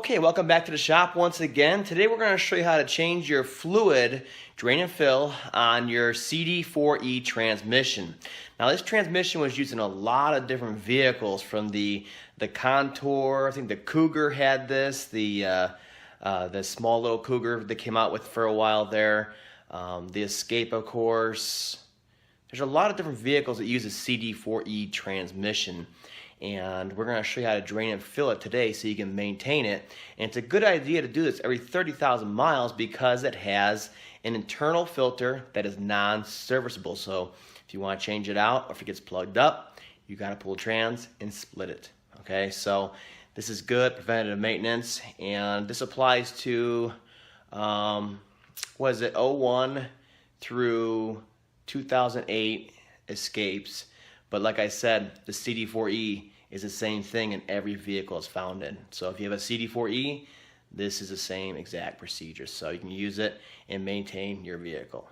Okay, welcome back to the shop once again. Today we're going to show you how to change your fluid drain and fill on your CD4E transmission. Now this transmission was used in a lot of different vehicles, from the Contour, I think the Cougar had this, the small little Cougar they came out with for a while there, the Escape, of course. There's a lot of different vehicles that use a CD4E transmission, and we're going to show you how to drain and fill it today so you can maintain it. And it's a good idea to do this every 30,000 miles because it has an internal filter that is non-serviceable. So if you want to change it out, or if it gets plugged up, you got to pull trans and split it. Okay, so this is good preventative maintenance, and this applies to what is it, 01 through 2008 Escapes. But like I said, the CD4E is the same thing in every vehicle it's found in. So if you have a CD4E, this is the same exact procedure. So you can use it and maintain your vehicle.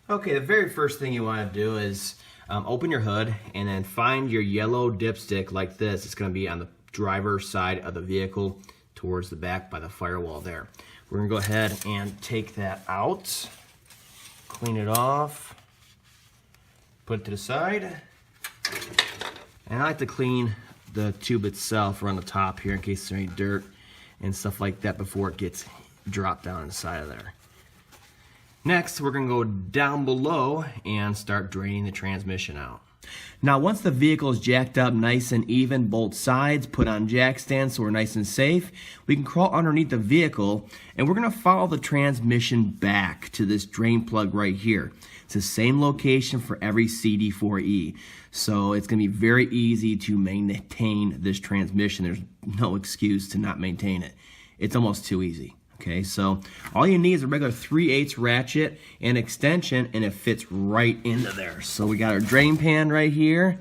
Okay, the very first thing you want to do is open your hood and then find your yellow dipstick like this. It's going to be on the driver's side of the vehicle towards the back by the firewall there. We're going to go ahead and take that out, clean it off, put it to the side. And I like to clean the tube itself around the top here in case there's any dirt and stuff like that before it gets dropped down inside of there. Next, we're going to go down below and start draining the transmission out. Now, once the vehicle is jacked up nice and even, both sides, put on jack stands so we're nice and safe, we can crawl underneath the vehicle and we're going to follow the transmission back to this drain plug right here. It's the same location for every CD4E. So it's going to be very easy to maintain this transmission. There's no excuse to not maintain it. It's almost too easy. Okay, so all you need is a regular 3/8 ratchet and extension, and it fits right into there. So we got our drain pan right here.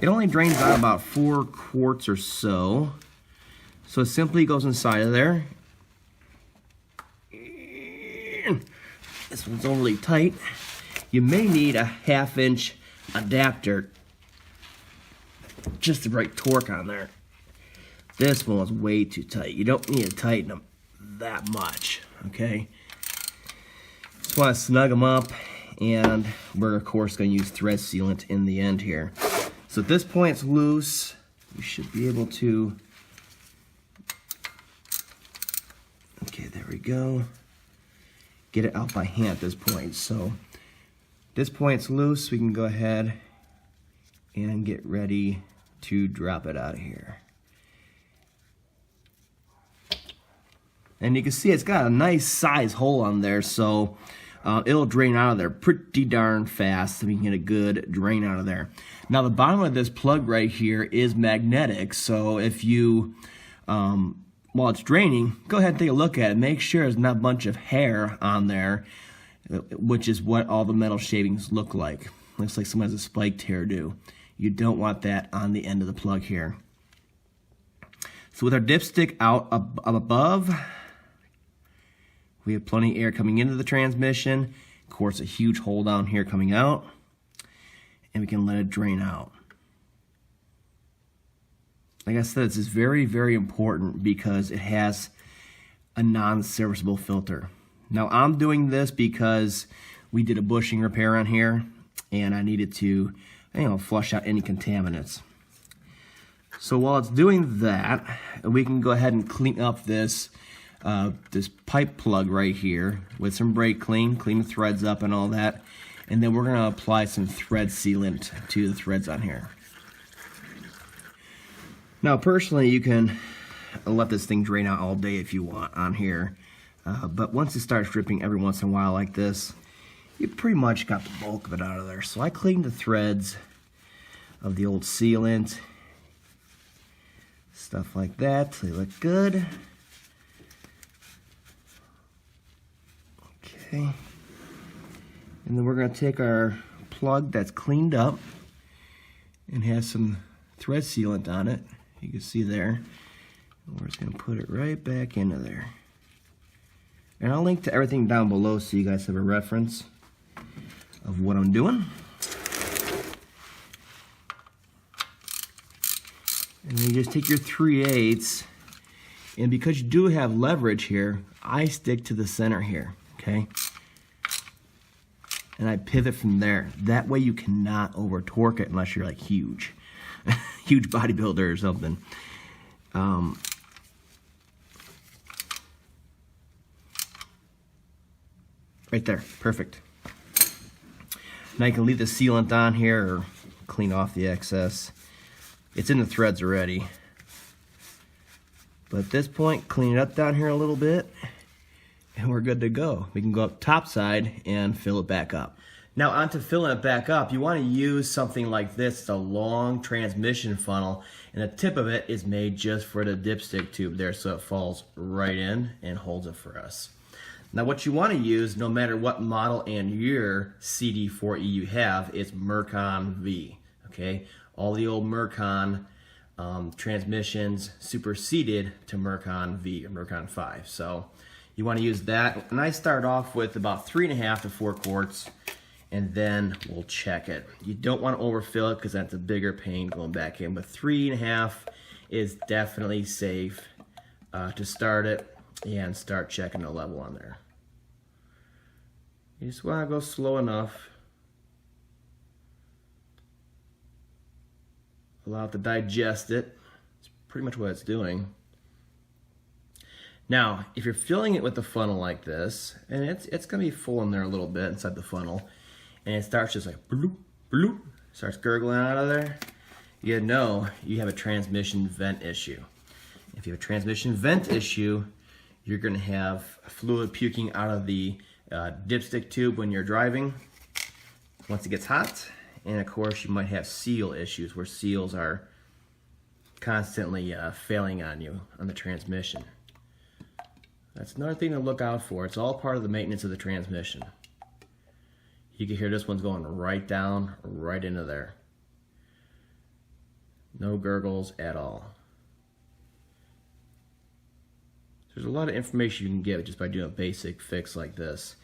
It only drains out about 4 quarts or so. So it simply goes inside of there. This one's overly tight. You may need a 1/2-inch adapter, just the right torque on there. This one was way too tight. You don't need to tighten them that much, okay? Just want to snug them up, and we're of course going to use thread sealant in the end here. So at this point it's loose. We should be able to, okay, there we go. Get it out by hand at this point. So at this point it's loose. We can go ahead and get ready to drop it out of here. And you can see it's got a nice size hole on there, so it'll drain out of there pretty darn fast, so we can get a good drain out of there. Now the bottom of this plug right here is magnetic, so if you, while it's draining, go ahead and take a look at it. Make sure there's not a bunch of hair on there, which is what all the metal shavings look like. Looks like someone has a spiked hairdo. You don't want that on the end of the plug here. So with our dipstick out up above, we have plenty of air coming into the transmission. Of course, a huge hole down here coming out, and we can let it drain out. Like I said, this is very, very important because it has a non-serviceable filter. Now, I'm doing this because we did a bushing repair on here, and I needed to, flush out any contaminants. So while it's doing that, we can go ahead and clean up this this pipe plug right here with some brake clean the threads up and all that, and then we're going to apply some thread sealant to the threads on here. Now personally, you can let this thing drain out all day if you want on here, but once it starts dripping every once in a while like this, you pretty much got the bulk of it out of there. So I cleaned the threads of the old sealant, stuff like that. They look good. Okay. And then we're going to take our plug that's cleaned up and has some thread sealant on it. You can see there. We're just going to put it right back into there. And I'll link to everything down below so you guys have a reference of what I'm doing. And then you just take your 3/8 And because you do have leverage here, I stick to the center here, okay? And I pivot from there. That way you cannot over torque it unless you're like huge. Huge bodybuilder or something. Right there, perfect. Now you can leave the sealant on here or clean off the excess. It's in the threads already. But at this point, clean it up down here a little bit, and we're good to go. We can go up top side and fill it back up. Now onto filling it back up, you want to use something like this. It's a long transmission funnel, and the tip of it is made just for the dipstick tube there, so it falls right in and holds it for us. Now what you want to use, no matter what model and year CD4E you have, is Mercon V. Okay, all the old Mercon transmissions superseded to Mercon V or Mercon 5. So you want to use that. And I start off with about 3.5 to 4 quarts, and then we'll check it. You don't want to overfill it because that's a bigger pain going back in. But 3.5 is definitely safe to start it and start checking the level on there. You just want to go slow enough. Allow it to digest it. It's pretty much what it's doing. Now, if you're filling it with the funnel like this, and it's going to be full in there a little bit inside the funnel, and it starts just like bloop, bloop, starts gurgling out of there, you know you have a transmission vent issue. If you have a transmission vent issue, you're going to have fluid puking out of the dipstick tube when you're driving once it gets hot. And of course you might have seal issues where seals are constantly failing on you on the transmission. That's another thing to look out for. It's all part of the maintenance of the transmission. You can hear this one's going right down, right into there. No gurgles at all. There's a lot of information you can get just by doing a basic fix like this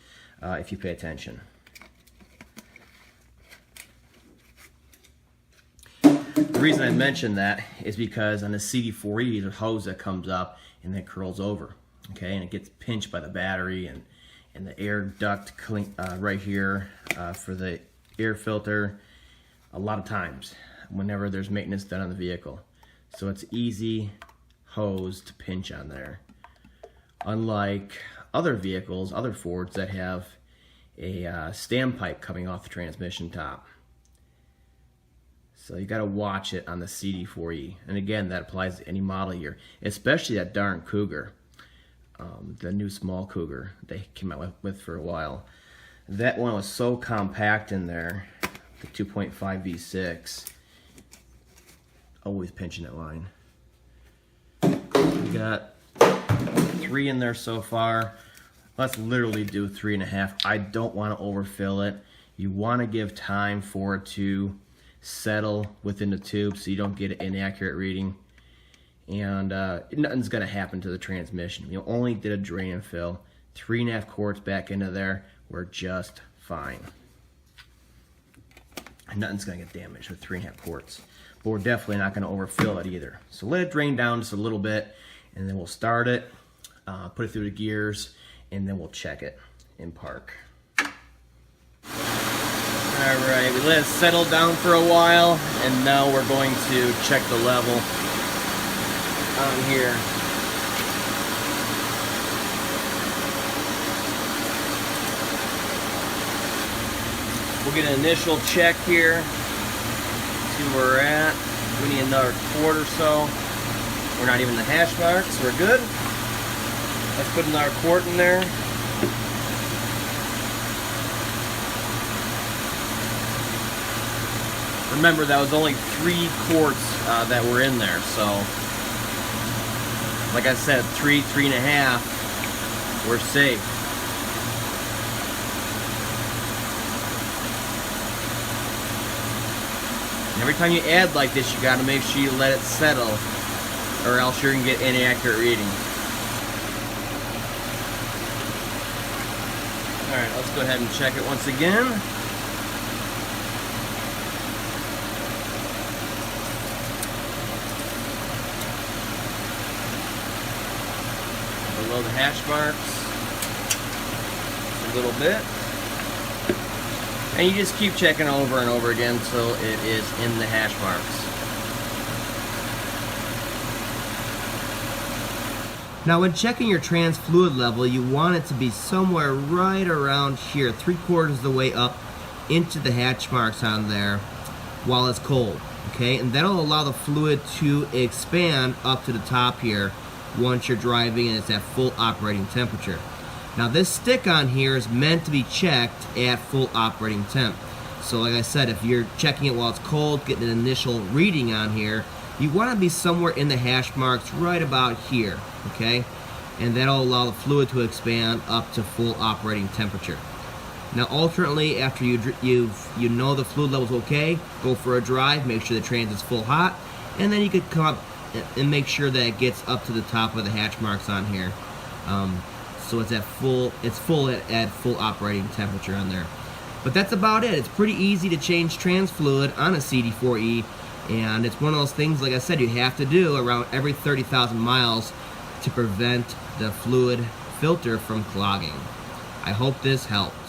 if you pay attention. The reason I mention that is because on the CD4E, there's a hose that comes up and then curls over, okay, and it gets pinched by the battery and the air duct right here for the air filter a lot of times whenever there's maintenance done on the vehicle. So it's easy hose to pinch on there. Unlike other vehicles, other Fords that have a standpipe coming off the transmission top. So you got to watch it on the CD4E. And again, that applies to any model year, especially that darn Cougar, the new small Cougar they came out with for a while. That one was so compact in there, the 2.5 V6, always pinching that line. We got 3 in there so far. Let's literally do 3.5. I don't want to overfill it. You want to give time for it to settle within the tube so you don't get an inaccurate reading, and nothing's going to happen to the transmission. You only did a drain and fill. 3.5 quarts back into there, we're just fine. Nothing's going to get damaged with 3.5 quarts, but we're definitely not going to overfill it either. So let it drain down just a little bit, and then we'll start it, put it through the gears, and then we'll check it in park. Alright, we let it settle down for a while, and now we're going to check the level on here. We'll get an initial check here, see where we're at. We need another quart or so. We're not even the hash marks, so we're good. Let's put another quart in there. Remember, that was only 3 quarts that were in there, so like I said, 3.5, we're safe. And every time you add like this, you got to make sure you let it settle, or else you're going to get inaccurate readings. Alright, let's go ahead and check it once again. those hash marks a little bit. And you just keep checking over and over again until it is in the hash marks. Now when checking your trans fluid level, you want it to be somewhere right around here, 3/4 of the way up into the hatch marks on there while it's cold, okay? And that'll allow the fluid to expand up to the top here once you're driving and it's at full operating temperature. Now this stick on here is meant to be checked at full operating temp. So like I said, if you're checking it while it's cold, getting an initial reading on here, you want to be somewhere in the hash marks right about here, okay? And that'll allow the fluid to expand up to full operating temperature. Now alternately, after you know the fluid level's okay, go for a drive, make sure the trans is full hot, and then you could come up and make sure that it gets up to the top of the hatch marks on here. So it's full at full operating temperature on there. But that's about it. It's pretty easy to change trans fluid on a CD4E, and it's one of those things, like I said, you have to do around every 30,000 miles to prevent the fluid filter from clogging. I hope this helped.